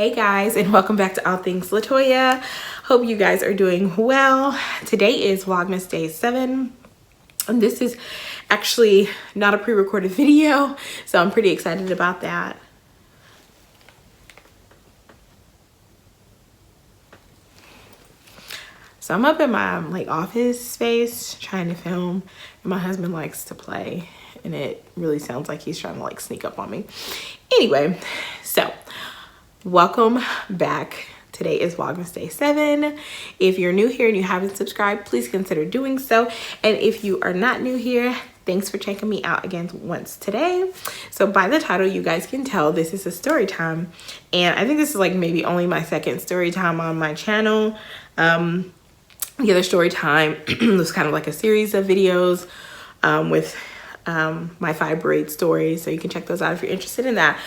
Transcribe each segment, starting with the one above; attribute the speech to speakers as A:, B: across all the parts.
A: Hey guys, and welcome back to All Things LaToya. Hope you guys are doing well. Today is Vlogmas Day 7. And this is actually not a pre-recorded video, so I'm pretty excited about that. So I'm up in my office space trying to film, and my husband likes to play, and it really sounds like he's trying to sneak up on me. Anyway, so welcome back. Today is Vlogmas Day 7. If you're new here and you haven't subscribed, please consider doing so. And if you are not new here, thanks for checking me out again once today. So by the title, you guys can tell this is a story time. And I think this is maybe only my second story time on my channel. The other story time was kind of like a series of videos with my 5 braid stories, so you can check those out if you're interested in that.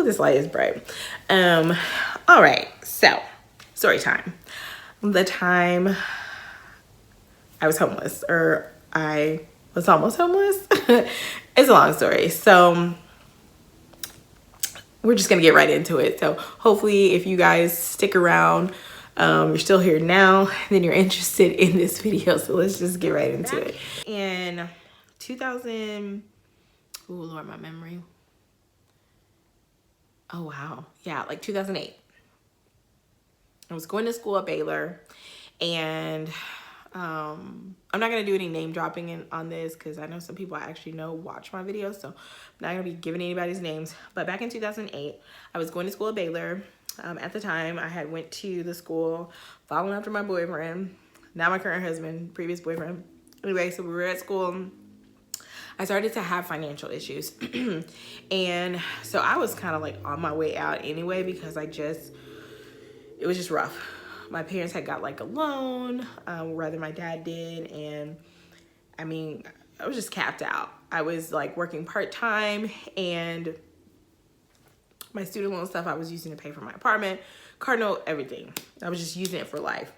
A: This light is bright. All right, so story time. The time I was homeless, or I was almost homeless. It's a long story, so we're just gonna get right into it. So hopefully if you guys stick around, you're still here now, then you're interested in this video. So let's just get right into it. In 2000, oh Lord, my memory. Oh wow, yeah, 2008. I was going to school at Baylor, and I'm not gonna do any name dropping on this because I know some people I actually know watch my videos, so I'm not gonna be giving anybody's names. But back in 2008, I was going to school at Baylor. At the time, I had went to the school following after my boyfriend, now my current husband, previous boyfriend. Anyway, so we were at school. I started to have financial issues. And so I was kind of on my way out anyway, because it was just rough. My parents had got a loan, rather my dad did. And I mean, I was just capped out. I was working part-time, and my student loan stuff I was using to pay for my apartment, car note, everything. I was just using it for life.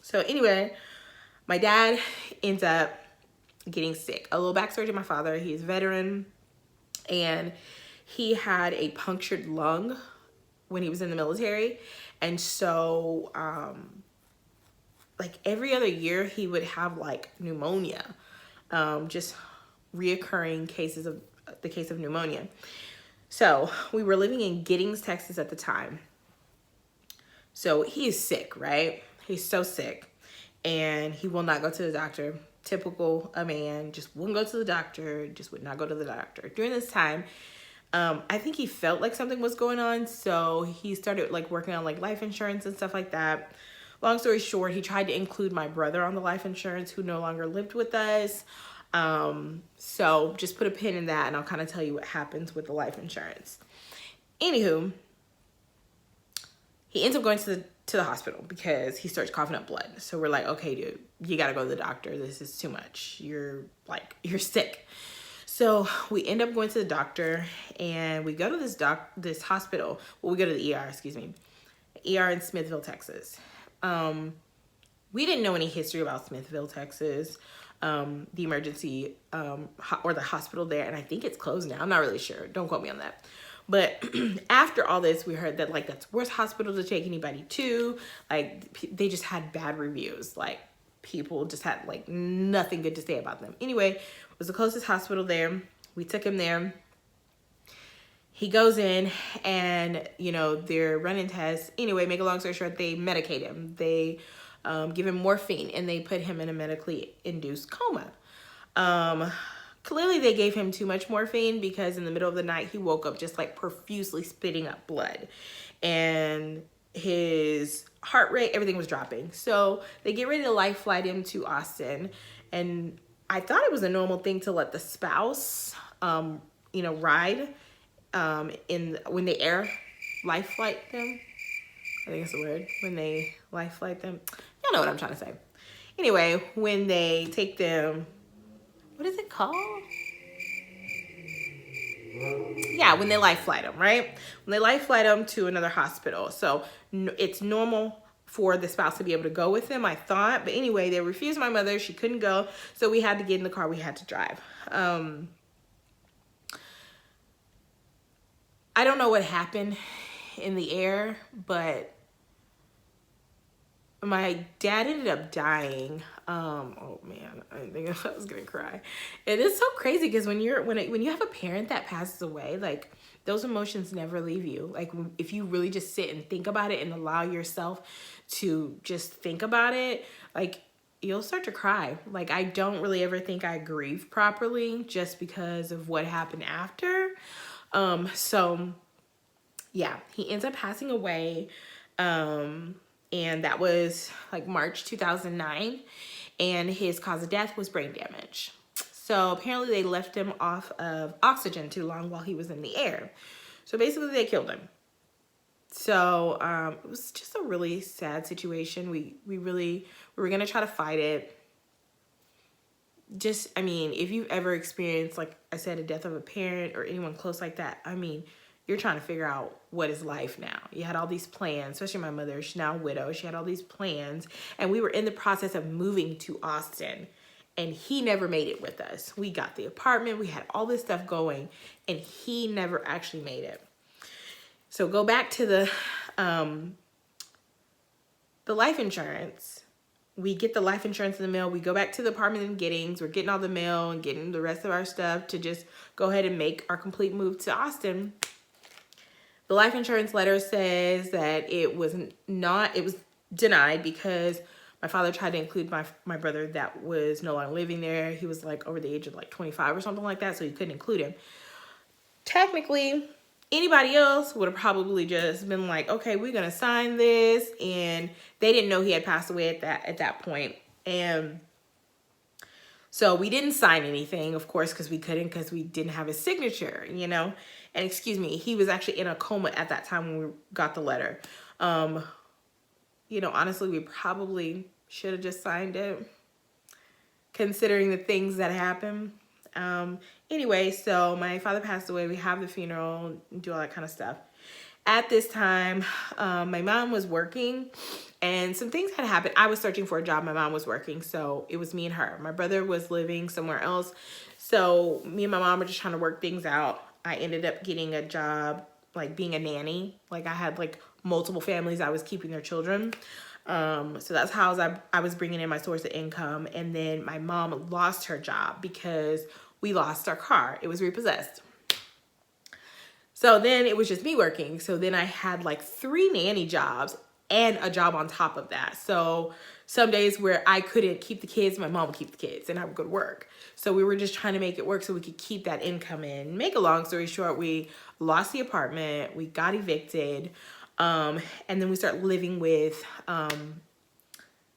A: So anyway, my dad ends up getting sick. A little backstory to my father: he's a veteran, and he had a punctured lung when he was in the military. And so every other year he would have pneumonia, just reoccurring cases of the case of pneumonia. So we were living in Giddings, Texas at the time. So he is sick, right? He's so sick, and he will not go to the doctor. Typical a man, just wouldn't go to the doctor, just would not go to the doctor. During this time, I think he felt like something was going on, so he started working on life insurance and stuff like that. Long story short, he tried to include my brother on the life insurance, who no longer lived with us. So just put a pin in that, and I'll kind of tell you what happens with the life insurance. Anywho, he ends up going to the hospital because he starts coughing up blood. So we're okay, dude, you gotta go to the doctor. This is too much. You're sick. So we end up going to the doctor, and we go to this hospital. Well, we go to the ER, excuse me. ER in Smithville, Texas. We didn't know any history about Smithville, Texas. The emergency or the hospital there, and I think it's closed now. I'm not really sure. Don't quote me on that. But after all this, we heard that that's the worst hospital to take anybody to. They just had bad reviews. People just had nothing good to say about them. Anyway, it was the closest hospital there. We took him there. He goes in, and they're running tests. Anyway, make a long story short, they medicate him. They give him morphine, and they put him in a medically induced coma. Clearly they gave him too much morphine, because in the middle of the night he woke up just profusely spitting up blood, and his heart rate, everything was dropping. So they get ready to life flight him to Austin, and I thought it was a normal thing to let the spouse ride when they air life flight them. I think it's the word, when they life flight them. Y'all know what I'm trying to say. Anyway, when they take them, what is it called? Yeah, when they life flight them, right? When they life flight them to another hospital. So it's normal for the spouse to be able to go with them, I thought. But anyway, they refused my mother. She couldn't go. So we had to get in the car. We had to drive. I don't know what happened in the air, but my dad ended up dying. Oh man, I didn't think I was gonna cry. It is so crazy because when you have a parent that passes away, like those emotions never leave you. Like if you really just sit and think about it and allow yourself to just think about it, like you'll start to cry. Like I don't really ever think I grieve properly just because of what happened after. So yeah, he ends up passing away. And that was like March 2009, and his cause of death was brain damage. So apparently they left him off of oxygen too long while he was in the air. So basically they killed him. So it was just a really sad situation. We were gonna try to fight it. Just, I mean, if you've ever experienced, like I said, a death of a parent or anyone close like that, I mean, you're trying to figure out what is life now. You had all these plans, especially my mother, she's now a widow. She had all these plans, and we were in the process of moving to Austin, and he never made it with us. We got the apartment, we had all this stuff going, and he never actually made it. So go back to the life insurance. We get the life insurance in the mail. We go back to the apartment in Giddings. We're getting all the mail and getting the rest of our stuff to just go ahead and make our complete move to Austin. The life insurance letter says that it was denied because my father tried to include my brother that was no longer living there. He was like over the age of like 25 or something like that, so he couldn't include him. Technically, anybody else would have probably just been like, okay, we're gonna sign this, and they didn't know he had passed away at that point. And so we didn't sign anything, of course, because we couldn't, because we didn't have his signature, you know. And excuse me, he was actually in a coma at that time when we got the letter. You know, honestly, we probably should have just signed it, considering the things that happened. Anyway, so my father passed away. We have the funeral, do all that kind of stuff. At this time, my mom was working, and some things had happened. I was searching for a job. My mom was working, so it was me and her. My brother was living somewhere else, so me and my mom were just trying to work things out. I ended up getting a job, like being a nanny. Like I had like multiple families I was keeping their children. So that's how I was bringing in my source of income. And then my mom lost her job because we lost our car. It was repossessed. So then it was just me working. So then I had like 3 nanny jobs and a job on top of that. So some days where I couldn't keep the kids, my mom would keep the kids and I would go to work. So we were just trying to make it work so we could keep that income in. Make a long story short, we lost the apartment, we got evicted, and then we started living with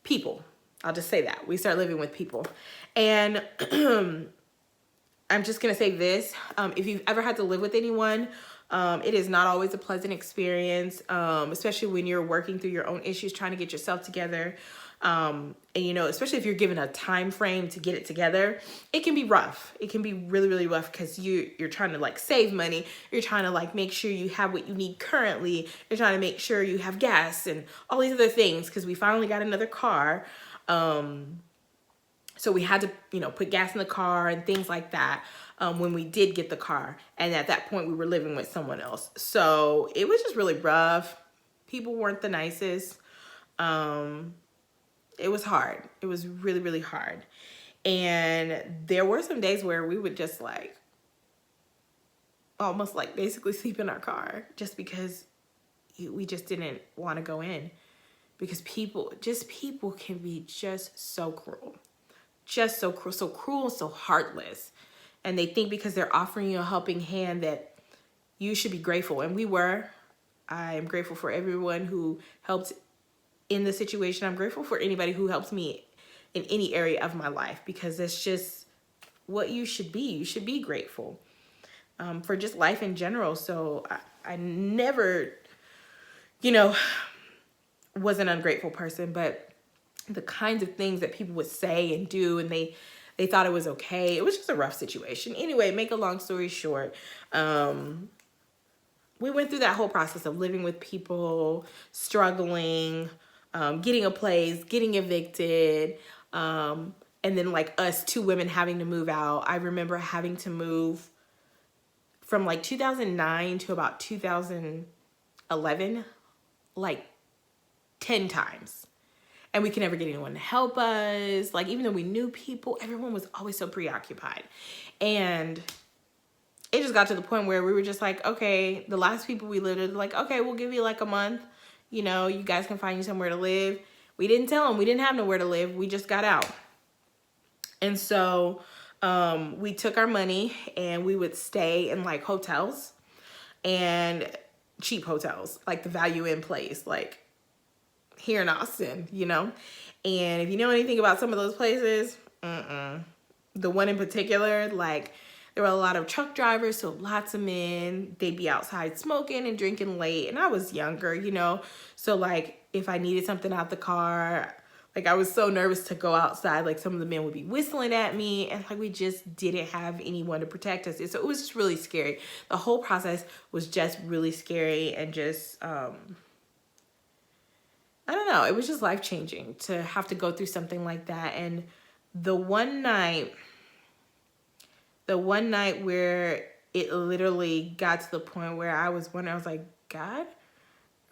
A: people. I'll just say that. We started living with people. And I'm just gonna say this, if you've ever had to live with anyone, it is not always a pleasant experience, especially when you're working through your own issues, trying to get yourself together. And you know, especially if you're given a time frame to get it together, it can be rough. It can be really, really rough because you're trying to like save money. You're trying to like make sure you have what you need currently. You're trying to make sure you have gas and all these other things because we finally got another car. So we had to, you know, put gas in the car and things like that when we did get the car. And at that point, we were living with someone else. So it was just really rough. People weren't the nicest. It was hard. It was really, really hard. And there were some days where we would just like, almost like basically sleep in our car just because we just didn't want to go in. Because people can be just so cruel. Just so cruel, so heartless. And they think because they're offering you a helping hand that you should be grateful. And we were. I am grateful for everyone who helped in the situation. I'm grateful for anybody who helps me in any area of my life because that's just what you should be. You should be grateful for just life in general. So I never, you know, was an ungrateful person, but the kinds of things that people would say and do, and they thought it was okay. It was just a rough situation. Anyway, make a long story short, we went through that whole process of living with people, struggling, getting a place, getting evicted, and then like us 2 women having to move out. I remember having to move from like 2009 to about 2000. 11, like 10 times. And we could never get anyone to help us. Like, even though we knew people, everyone was always so preoccupied. And it just got to the point where we were just like, okay, the last people we lived with, like, okay, we'll give you like a month. You know, you guys can find you somewhere to live. We didn't tell them we didn't have nowhere to live. We just got out. And so we took our money and we would stay in like hotels and cheap hotels, like the Value Inn place, like here in Austin, you know? And if you know anything about some of those places, the one in particular, like there were a lot of truck drivers, so lots of men, they'd be outside smoking and drinking late. And I was younger, you know? So like if I needed something out the car, like I was so nervous to go outside, like some of the men would be whistling at me and like we just didn't have anyone to protect us. So it was just really scary. The whole process was just really scary and just, I don't know, it was just life-changing to have to go through something like that. And the one night where it literally got to the point where I was wondering, I was like, God,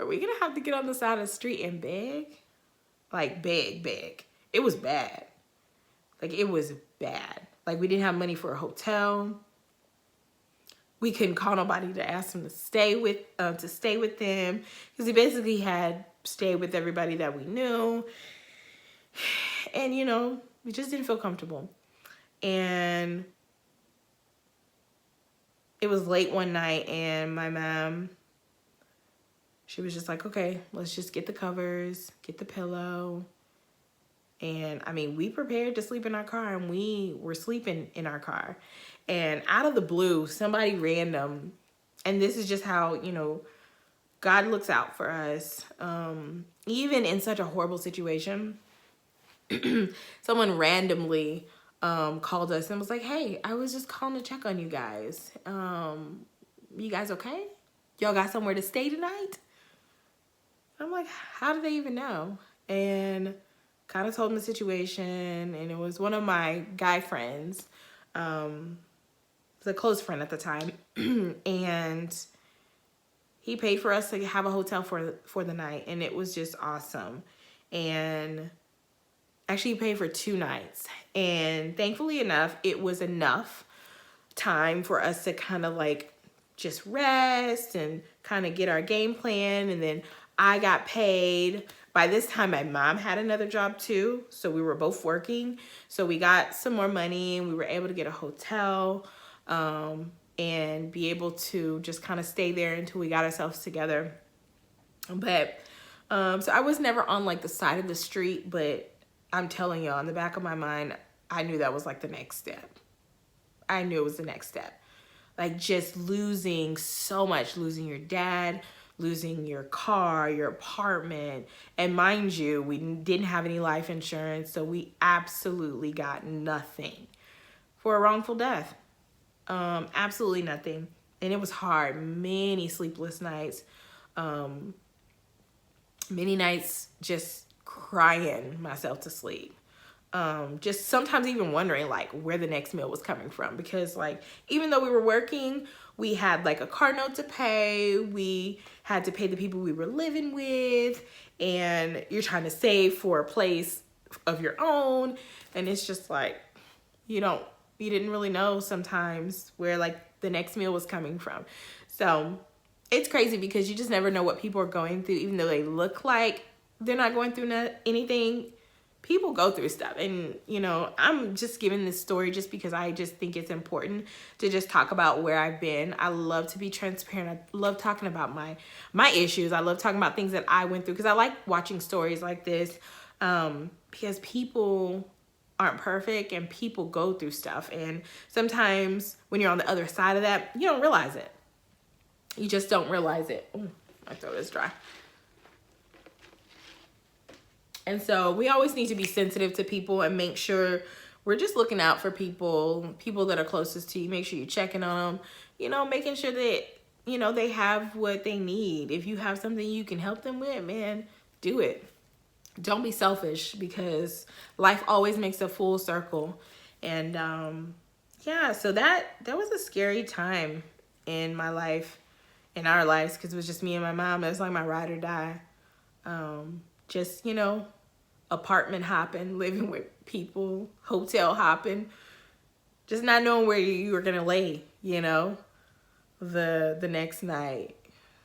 A: are we gonna have to get on the side of the street and beg? Like beg. It was bad. Like it was bad. Like we didn't have money for a hotel. We couldn't call nobody to ask them to stay with them because he basically had stayed with everybody that we knew. And you know, we just didn't feel comfortable. And it was late one night and my mom, she was just like, okay, let's just get the covers, get the pillow. And I mean, we prepared to sleep in our car and we were sleeping in our car. And out of the blue, somebody random, and this is just how, you know, God looks out for us. Even in such a horrible situation, someone randomly called us and was like, hey, I was just calling to check on you guys. You guys okay? Y'all got somewhere to stay tonight? I'm like, how did they even know? And kind of told him the situation. And it was one of my guy friends, was a close friend at the time. And he paid for us to have a hotel for the night. And it was just awesome. And actually he paid for 2 nights. And thankfully enough, it was enough time for us to kind of like just rest and kind of get our game plan. And then I got paid. By this time, my mom had another job too. So we were both working. So we got some more money and we were able to get a hotel and be able to just kind of stay there until we got ourselves together. But so I was never on like the side of the street, but I'm telling y'all, in the back of my mind, I knew that was like the next step. I knew it was the next step. Like just losing so much, losing your dad, losing your car, your apartment. And mind you, we didn't have any life insurance, so we absolutely got nothing for a wrongful death. Absolutely nothing. And it was hard. Many sleepless nights. Many nights just crying myself to sleep. Just sometimes even wondering like where the next meal was coming from, because like even though we were working, we had like a car note to pay, we had to pay the people we were living with, and you're trying to save for a place of your own, and it's just like you didn't really know sometimes where like the next meal was coming from. So it's crazy because you just never know what people are going through. Even though they look like they're not going through anything, people go through stuff. And, you know, I'm just giving this story just because I just think it's important to just talk about where I've been. I love to be transparent. I love talking about my issues. I love talking about things that I went through because I like watching stories like this because people aren't perfect and people go through stuff. And sometimes when you're on the other side of that, you don't realize it. You just don't realize it. Ooh, my throat is dry. And so we always need to be sensitive to people and make sure we're just looking out for people that are closest to you. Make sure you're checking on them, you know, making sure that, you know, they have what they need. If you have something you can help them with, man, do it. Don't be selfish because life always makes a full circle. And yeah, so that was a scary time in my life. in our lives, because it was just me and my mom. It was like my ride or die. Just, you know, apartment hopping, living with people, hotel hopping, just not knowing where you were gonna lay, you know, the next night.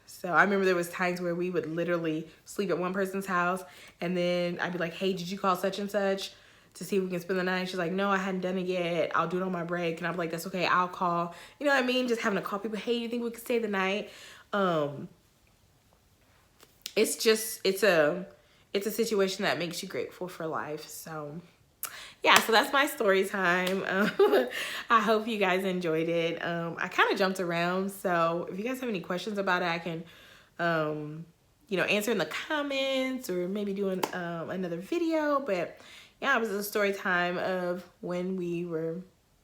A: So I remember there was times where we would literally sleep at one person's house, and then I'd be like, hey, did you call such and such to see if we can spend the night? She's like, no, I hadn't done it yet. I'll do it on my break. And I'm like, that's okay, I'll call. You know what I mean? Just having to call people, hey, you think we could stay the night? It's just, it's a situation that makes you grateful for life. So yeah, so that's my story time. I hope you guys enjoyed it. I kind of jumped around, so if you guys have any questions about it, I can, you know, answer in the comments, or maybe doing another video. But yeah, it was a story time of when we were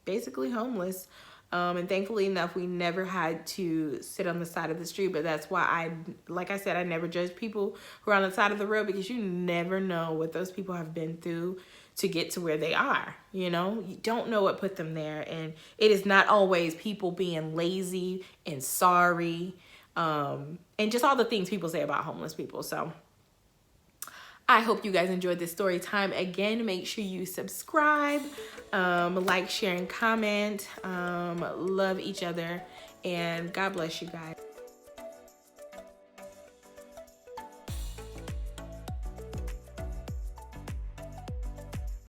A: basically homeless. And thankfully enough, we never had to sit on the side of the street. But that's why like I said, I never judge people who are on the side of the road, because you never know what those people have been through to get to where they are. You know, you don't know what put them there. And it is not always people being lazy and sorry, and just all the things people say about homeless people. So I hope you guys enjoyed this story time. Again, make sure you subscribe, like, share, and comment. Love each other, and God bless you guys.